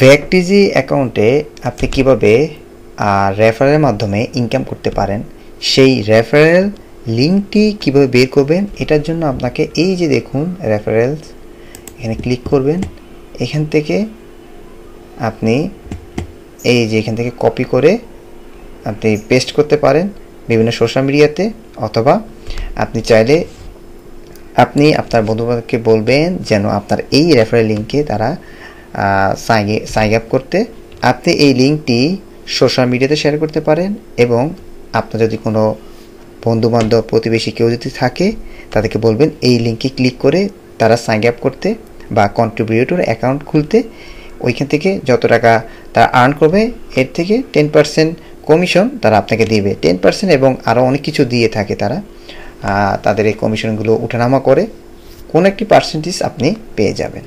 ভ্যাকটিজি অ্যাকাউন্টে আপনি কিভাবে রেফারেলের মাধ্যমে ইনকাম করতে পারেন, সেই রেফারেল লিঙ্কটি কিভাবে বের করবেন, এটার জন্য আপনাকে এই যে দেখুন রেফারেলস, এখানে ক্লিক করবেন। এখান থেকে আপনি এই যে এখান থেকে কপি করে আপনি পেস্ট করতে পারেন বিভিন্ন সোশ্যাল মিডিয়াতে, অথবা আপনি চাইলে আপনি আপনার বন্ধুবান্ধবকে বলবেন যেন আপনার এই রেফারেল লিঙ্কে তারা সাইন আপ করতে। আপনি এই লিঙ্কটি সোশ্যাল মিডিয়াতে শেয়ার করতে পারেন, এবং আপনার যদি কোনো বন্ধুবান্ধব প্রতিবেশী কেউ যদি থাকে তাদেরকে বলবেন এই লিঙ্কে ক্লিক করে তারা সাইন আপ করতে বা কন্ট্রিবিউটর অ্যাকাউন্ট খুলতে। ওইখান থেকে যত টাকা তারা আর্ন করবে এর থেকে 10% কমিশন তারা আপনাকে দেবে, 10% এবং আরও অনেক কিছু দিয়ে থাকে তারা। তাদের এই কমিশনগুলো উঠানামা করে কোনো একটি পার্সেন্টেজ আপনি পেয়ে যাবেন।